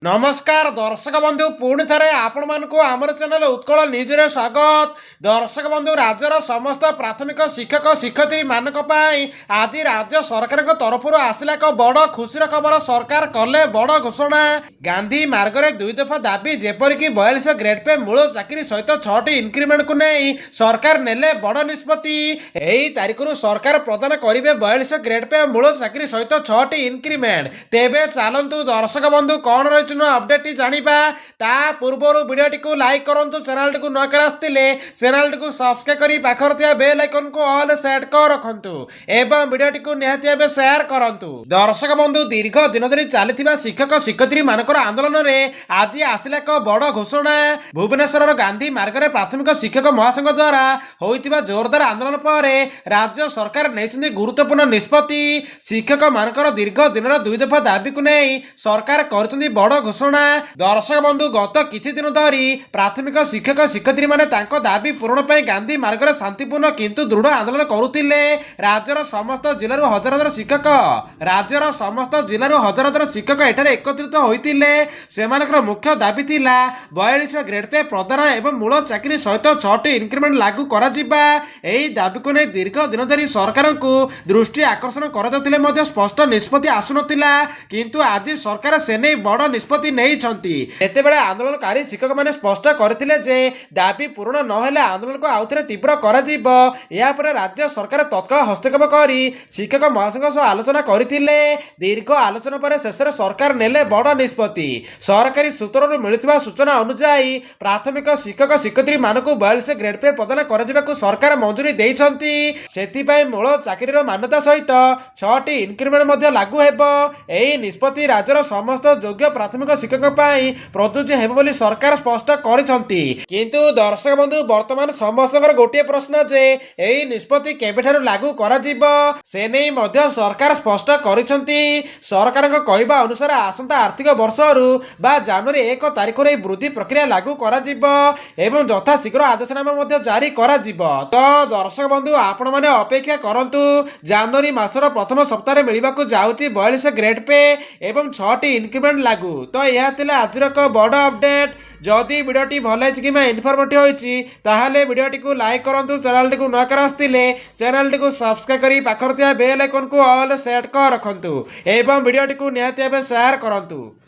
नमस्कार दर्शक बंधु पुणी थे आपण मानक आमर चैनल उत्कल न्यूज रे स्वागत। दर्शक बंधु राज्यर समस्त प्राथमिक शिक्षक शिक्षयित्री मानक आज राज्य सरकार तरफ आसला एक बड़ खुशी खबर। सरकार कले बड़ घोषणा। गांधी मार्ग में 2 दफा दाबी जेपरिक 42 ग्रेड पे मूल चाकरी सहित 6टी इनक्रिमेंट को नहीं सरकार नेले बड़ निष्पत्ति। यही तारीख सरकार प्रदान करेंगे 42 ग्रेड पे मूल चाकरी सहित 6टी इनक्रिमेंट। तेबे चलतु दर्शक बंधु कौन रही अपडेट जानिबा ता पूर्वर वीडियो को लाइक करंतु, चैनल को न कर आस्तिले चैनल को सब्सक्राइब करी पाखर थिया बेल आइकन को ऑल सेट कर रखंतु एवं वीडियो को निहाती भाबे शेयर करंतु। दर्शक बंधु दीर्घ दिन धरि चलिथिबा शिक्षक शिक्षयित्री मानकर आंदोलन रे आज आसिला एक बड़ घोषणा। भुवनेश्वर गांधी मार्ग रे प्राथमिक शिक्षक महासंघ द्वारा होइतिबा जोरदार आंदोलन पर राज्य सरकार नेइछन्ति गुरुत्वपूर्ण निष्पत्ति। शिक्षक मानकर दीर्घ दिन 2 दफा दाबी को नहीं सरकार करछन्ति बड़ घोषणा। दर्शक बंधु गत किछि दिन धरी प्राथमिक शिक्षक शिक्षयित्री माने तांको दाबी पूरण पई गांधी मार्ग रे शांतिपूर्ण किंतु दृढ़ आंदोलन करुतिले। राज्यर समस्त जिल्लारु हजार हजार शिक्षक एठारे एकत्रित होइतिले। सेमानकर मुख्य दाबी थिला 42 ग्रेड पे प्रदान एवं मूल चाकरी सहित 6टी इनक्रिमेंट लागू करा जिबा। एही दाबी को नै दीर्घ दिन धरी सरकार को दृष्टि आकर्षण करा जातिले मध्ये स्पष्ट निष्पत्ति आसुनतिला, किंतु आज सरकार सेने बड़ निष्पत्ति नहीं छंती। एतेबेले आंदोलनकारी शिक्षक माने स्पष्ट करथिले जे दाबी पूर्ण न हेले आंदोलन को आउथरे तीव्र करा जिवो। या पर राज्य सरकार तत्काल हस्तक्षेप करी शिक्षक महासंघ सह आलोचना करथिले। दीर्घ आलोचना पर शेष सरकार नेले बड़ निष्पत्ति। सरकारी सूत्ररु मिलिथिबा सूचना अनुसार प्राथमिक शिक्षक शिक्षयित्री मानकु 42 ग्रेड पे प्रदान करा जिबाकु सरकार मंजूरी देइछंती। सेति पई मूल चाकरीर मान्यता सहित 6टी इनक्रिमेंट मध्ये लागू हेबो। एही निष्पत्ति राज्यर समस्त योग्य प्राथमिक शिक्षक प्रযোज्य हेबो बोली सरकार स्पष्ट करिसंती। किंतु दर्शक बंधु वर्तमान समस्तकर गोटे प्रश्न जे एही निष्पत्ति केबेठारु लागू करा जिवो से नै मध्ये सरकार स्पष्ट करिसंती। सरकारक कहबा अनुसार आसंता आर्थिक वर्षरु बा जनवरी 1 तारिख रे वृद्धि प्रक्रिया लागू करा जिवो एवं यथा शीघ्र आदेशनामा मध्ये जारी करा जिवो। तो दर्शक बंधु आपण माने अपेक्षा करंतु जनवरी मासर प्रथम सप्ताह रे मिलिबाकू जाउची 42 ग्रेड पे एवं 6टी इनक्रिमेंट लागू। तो यह आज बड़ अपडेट। जदि वीडियोटी भल कि इनफर्मेटिव होइछि ताहाले वीडियोटी को लाइक करंतु, चैनल को न कर आस्तिले चैनल को सब्सक्राइब करी पाखर थिया बेल आइकन को ऑल सेट कर रखंतु एवं वीडियोटी को निहाती भाबे शेयर करंतु।